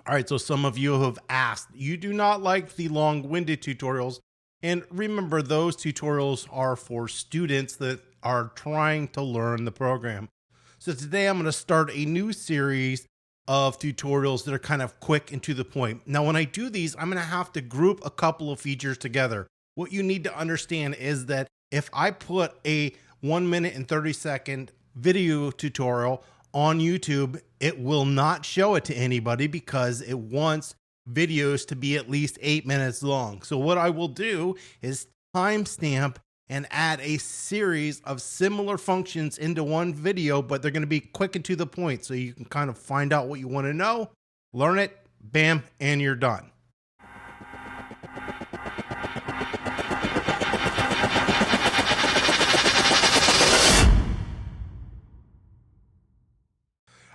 All right, so some of you have asked, you do not like the long-winded tutorials. And remember, those tutorials are for students that are trying to learn the program. So today I'm going to start a new series of tutorials that are kind of quick and to the point. Now, when I do these, I'm going to have to group a couple of features together. What you need to understand is that if I put a 1 minute and 30-second video tutorial on YouTube, it will not show it to anybody because it wants videos to be at least 8 minutes long. So what I will do is timestamp and add a series of similar functions into one video, but they're going to be quick and to the point. So you can kind of find out what you want to know, learn it, bam, and you're done.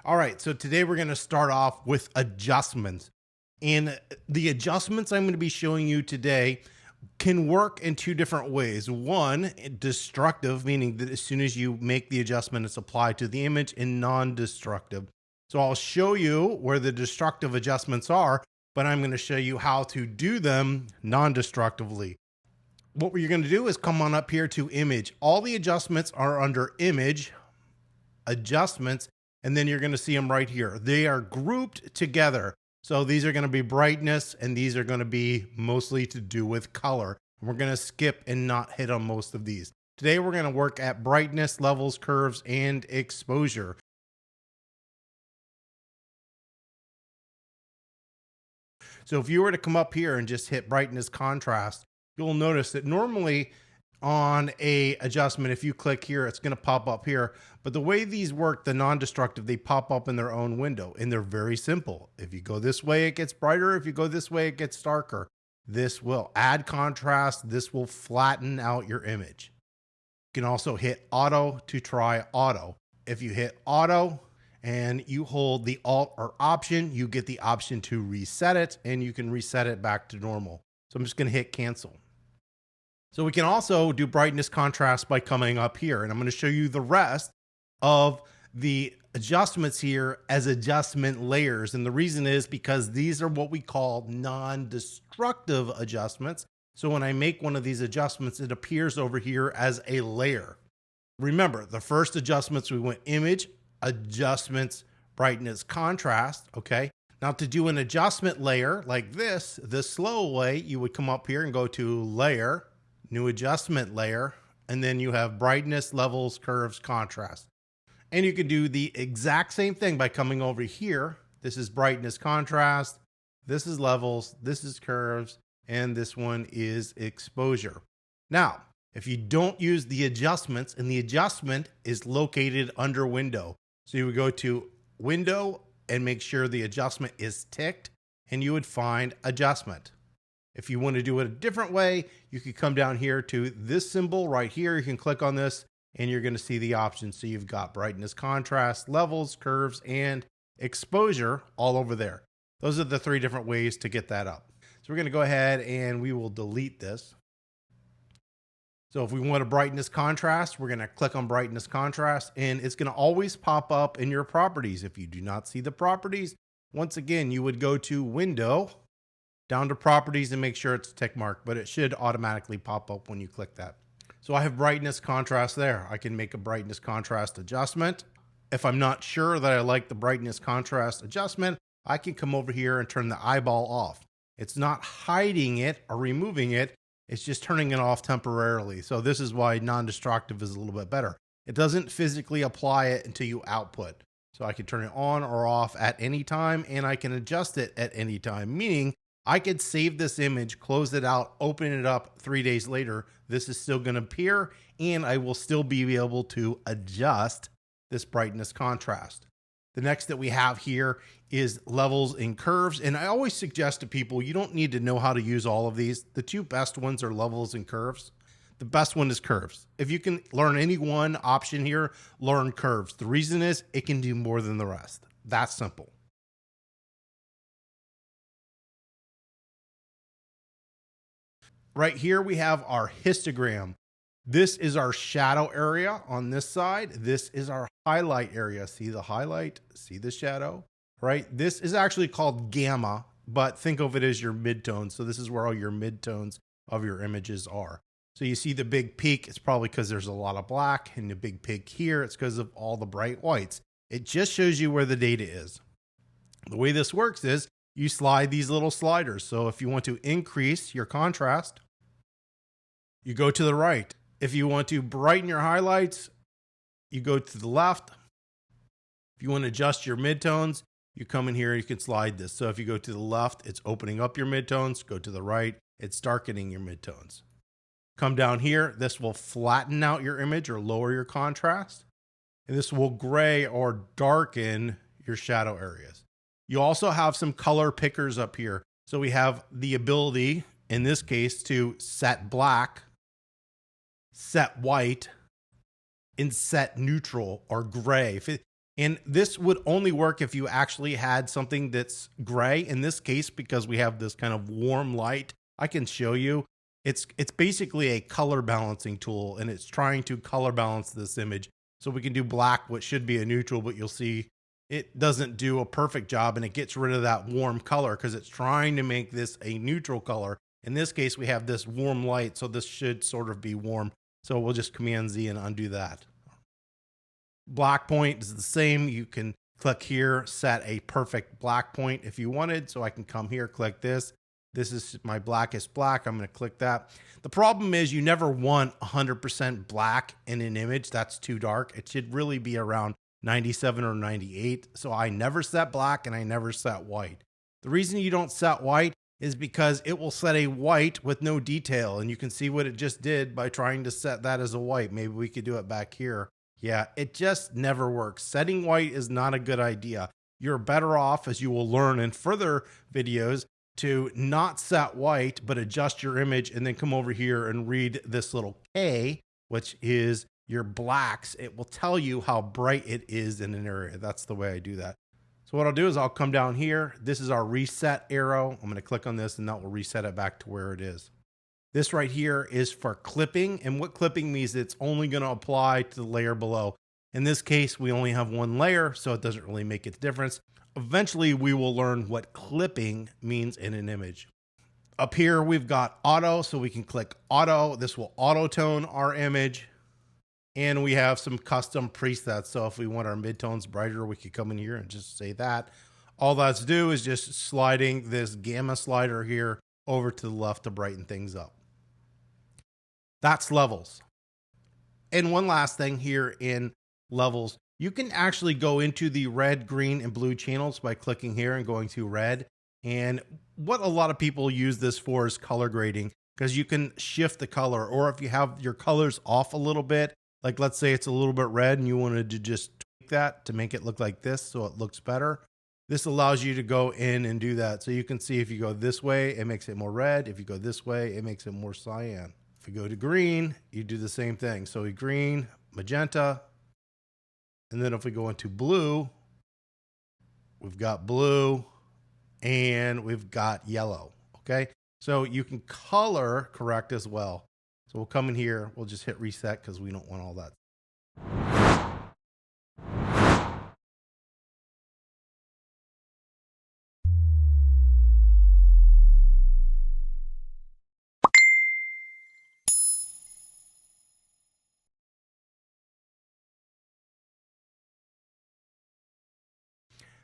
All right, so today we're going to start off with adjustments. And the adjustments I'm going to be showing you today can work in two different ways. One, destructive, meaning that as soon as you make the adjustment, it's applied to the image, and non-destructive. So I'll show you where the destructive adjustments are, but I'm going to show you how to do them non-destructively. What you're going to do is come on up here to image. All the adjustments are under image, adjustments, and then you're going to see them right here. They are grouped together. So these are going to be brightness, and these are going to be mostly to do with color. We're going to skip and not hit on most of these. Today we're going to work at brightness, levels, curves, and exposure. So if you were to come up here and just hit brightness, contrast, you'll notice that normally on a adjustment, if you click here, it's going to pop up here. But the way these work, the non-destructive, they pop up in their own window, and they're very simple. If you go this way, it gets brighter. If you go this way, it gets darker. This will add contrast. This will flatten out your image. You can also hit auto to try auto. If you hit auto and you hold the alt or option, you get the option to reset it, and you can reset it back to normal. So I'm just going to hit cancel. So we can also do brightness contrast by coming up here, and I'm going to show you the rest of the adjustments here as adjustment layers. And the reason is because these are what we call non-destructive adjustments. So when I make one of these adjustments, it appears over here as a layer. Remember, the first adjustments, we went image, adjustments, brightness, contrast. Okay. Now to do an adjustment layer like this, the slow way, you would come up here and go to layer, new adjustment layer, and then you have brightness, levels, curves, contrast. And you can do the exact same thing by coming over here. This is brightness, contrast. This is levels. This is curves. And this one is exposure. Now, if you don't use the adjustments, and the adjustment is located under window. So you would go to window and make sure the adjustment is ticked, and you would find adjustment. If you want to do it a different way, you can come down here to this symbol right here. You can click on this and you're going to see the options. So you've got brightness, contrast, levels, curves, and exposure all over there. Those are the three different ways to get that up. So we're going to go ahead and we will delete this. So if we want a brightness contrast, we're going to click on brightness contrast, and it's going to always pop up in your properties. If you do not see the properties, once again, you would go to window, down to properties, and make sure it's tick marked, but it should automatically pop up when you click that. So I have brightness contrast there. I can make a brightness contrast adjustment. If I'm not sure that I like the brightness contrast adjustment, I can come over here and turn the eyeball off. It's not hiding it or removing it. It's just turning it off temporarily. So this is why non-destructive is a little bit better. It doesn't physically apply it until you output. So I can turn it on or off at any time, and I can adjust it at any time, meaning I could save this image, close it out, open it up 3 days later. This is still going to appear, and I will still be able to adjust this brightness contrast. The next that we have here is levels and curves. And I always suggest to people, you don't need to know how to use all of these. The two best ones are levels and curves. The best one is curves. If you can learn any one option here, learn curves. The reason is it can do more than the rest. That's simple. Right here, we have our histogram. This is our shadow area on this side. This is our highlight area. See the highlight, see the shadow. right? This is actually called gamma, but think of it as your midtones. So this is where all your midtones of your images are. So you see the big peak, it's probably because there's a lot of black, and the big peak here, it's because of all the bright whites. It just shows you where the data is. The way this works is you slide these little sliders. So if you want to increase your contrast, you go to the right. If you want to brighten your highlights, you go to the left. If you want to adjust your midtones, you come in here and you can slide this. So if you go to the left, it's opening up your midtones. Go to the right, it's darkening your midtones. Come down here, this will flatten out your image or lower your contrast. And this will gray or darken your shadow areas. You also have some color pickers up here. So we have the ability, in this case, to set black, set white, and set neutral or gray. And this would only work if you actually had something that's gray. In this case, because we have this kind of warm light, I can show you. It's basically a color balancing tool, and it's trying to color balance this image. So we can do black, which should be a neutral, but you'll see it doesn't do a perfect job, and it gets rid of that warm color because it's trying to make this a neutral color. In this case, we have this warm light, so this should sort of be warm. So we'll just Command Z and undo that. Black point is the same. You can click here, set a perfect black point if you wanted. So I can come here, click this. This is my blackest black. I'm going to click that. The problem is you never want 100% black in an image. That's too dark. It should really be around 97 or 98. So I never set black and I never set white. The reason you don't set white is because it will set a white with no detail. And you can see what it just did by trying to set that as a white. Maybe we could do it back here. Yeah, it just never works. Setting white is not a good idea. You're better off, as you will learn in further videos, to not set white, but adjust your image and then come over here and read this little K, which is your blacks. It will tell you how bright it is in an area. That's the way I do that. So what I'll do is I'll come down here. This is our reset arrow. I'm going to click on this and that will reset it back to where it is. This right here is for clipping. And what clipping means, it's only going to apply to the layer below. In this case, we only have one layer, so it doesn't really make a difference. Eventually, we will learn what clipping means in an image. Up here, we've got auto, so we can click auto. This will auto tone our image. And we have some custom presets. So if we want our midtones brighter, we could come in here and just say that. All that's do is just sliding this gamma slider here over to the left to brighten things up. That's levels. And one last thing here in levels, you can actually go into the red, green, and blue channels by clicking here and going to red. And what a lot of people use this for is color grading, because you can shift the color, or if you have your colors off a little bit, like let's say it's a little bit red and you wanted to just tweak that to make it look like this so it looks better. This allows you to go in and do that. So you can see if you go this way, it makes it more red. If you go this way, it makes it more cyan. If you go to green, you do the same thing. So green, magenta. And then if we go into blue, we've got blue and we've got yellow. Okay. So you can color correct as well. So we'll come in here. We'll just hit reset because we don't want all that.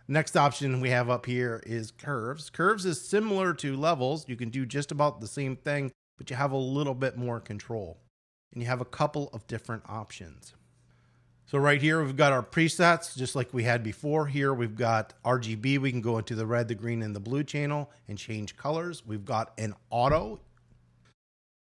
Next option we have up here is curves. Curves is similar to levels. You can do just about the same thing, but you have a little bit more control. And you have a couple of different options. So right here, we've got our presets, just like we had before. Here, we've got RGB. We can go into the red, the green, and the blue channel and change colors. We've got an auto.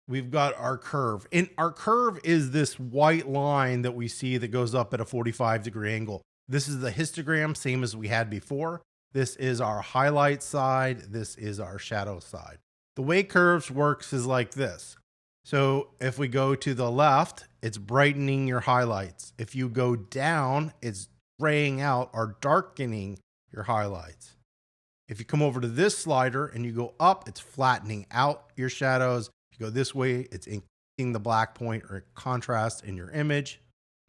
We've got our curve. And our curve is this white line that we see that goes up at a 45-degree angle. This is the histogram, same as we had before. This is our highlight side. This is our shadow side. The way curves works is like this. So if we go to the left, it's brightening your highlights. If you go down, it's graying out or darkening your highlights. If you come over to this slider and you go up, it's flattening out your shadows. If you go this way, it's increasing the black point or contrast in your image.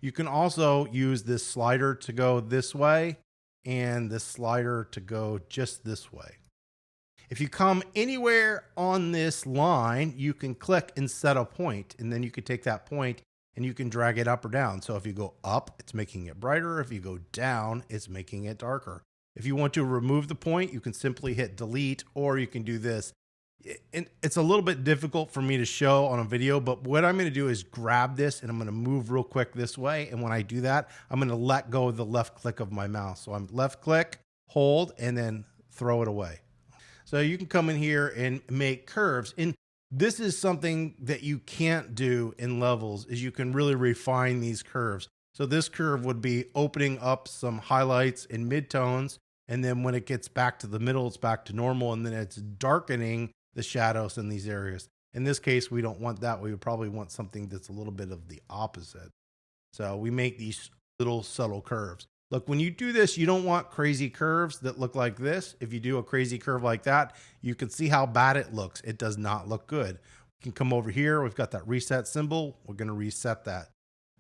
You can also use this slider to go this way and the slider to go just this way. If you come anywhere on this line, you can click and set a point, and then you can take that point and you can drag it up or down. So if you go up, it's making it brighter. If you go down, it's making it darker. If you want to remove the point, you can simply hit delete, or you can do this. It's a little bit difficult for me to show on a video, but what I'm going to do is grab this and I'm going to move real quick this way. And when I do that, I'm going to let go of the left click of my mouse. So I'm left click, hold, and then throw it away. So you can come in here and make curves. And this is something that you can't do in levels, is you can really refine these curves. So this curve would be opening up some highlights and midtones. And then when it gets back to the middle, it's back to normal. And then it's darkening the shadows in these areas. In this case, we don't want that. We would probably want something that's a little bit of the opposite. So we make these little subtle curves. Look, when you do this, you don't want crazy curves that look like this. If you do a crazy curve like that, you can see how bad it looks. It does not look good. We can come over here. We've got that reset symbol. We're going to reset that.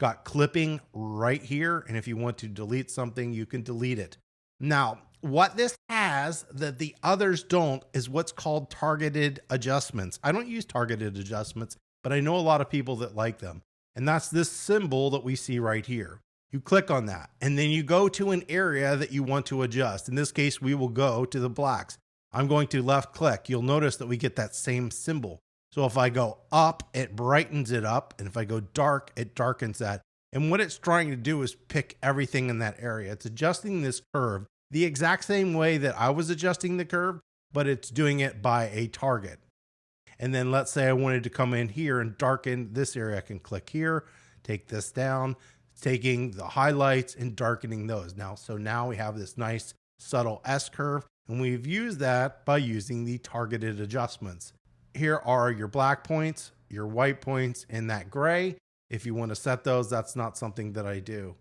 Got clipping right here. And if you want to delete something, you can delete it. Now, what this has that the others don't is what's called targeted adjustments. I don't use targeted adjustments, but I know a lot of people that like them. And that's this symbol that we see right here. You click on that, and then you go to an area that you want to adjust. In this case, we will go to the blacks. I'm going to left click. You'll notice that we get that same symbol. So if I go up, it brightens it up. And if I go dark, it darkens that. And what it's trying to do is pick everything in that area. It's adjusting this curve the exact same way that I was adjusting the curve, but it's doing it by a target. And then let's say I wanted to come in here and darken this area. I can click here, take this down, taking the highlights and darkening those. So now we have this nice subtle S curve, and we've used that by using the targeted adjustments. Here are your black points, your white points, and that gray. If you want to set those, that's not something that I do.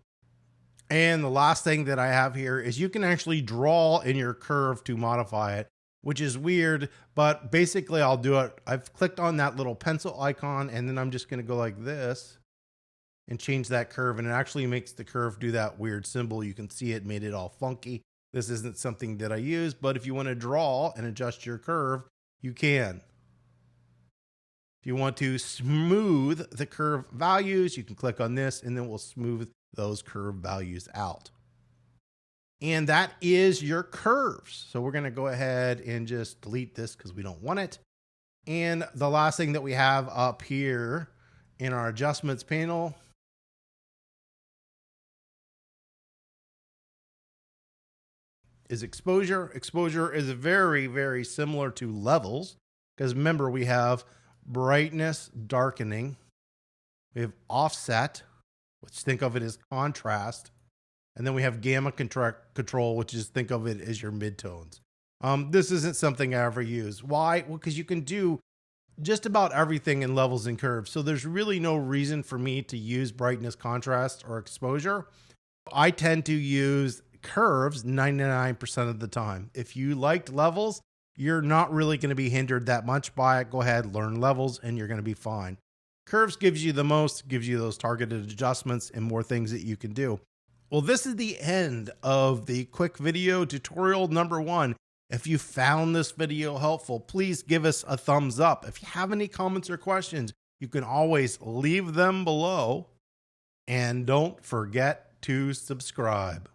And the last thing that I have here is you can actually draw in your curve to modify it, which is weird, but basically I'll do it. I've clicked on that little pencil icon, and then I'm just going to go like this and change that curve, and it actually makes the curve do that weird symbol. You can see it made it all funky. This isn't something that I use, but if you want to draw and adjust your curve, you can. If you want to smooth the curve values, you can click on this, and then we'll smooth those curve values out. And that is your curves. So we're going to go ahead and just delete this because we don't want it. And the last thing that we have up here in our adjustments panel is exposure. Exposure is very, very similar to levels, because remember, we have brightness, darkening, we have offset, which think of it as contrast, and then we have gamma control, which is think of it as your midtones. This isn't something I ever use. Why? Well, because you can do just about everything in levels and curves. So there's really no reason for me to use brightness, contrast, or exposure. I tend to use curves 99% of the time. If you liked levels, you're not really going to be hindered that much by it. Go ahead, learn levels, and you're going to be fine. Curves gives you the most, gives you those targeted adjustments and more things that you can do. Well, this is the end of the quick video tutorial number 1. If you found this video helpful, please give us a thumbs up. If you have any comments or questions, you can always leave them below. And don't forget to subscribe.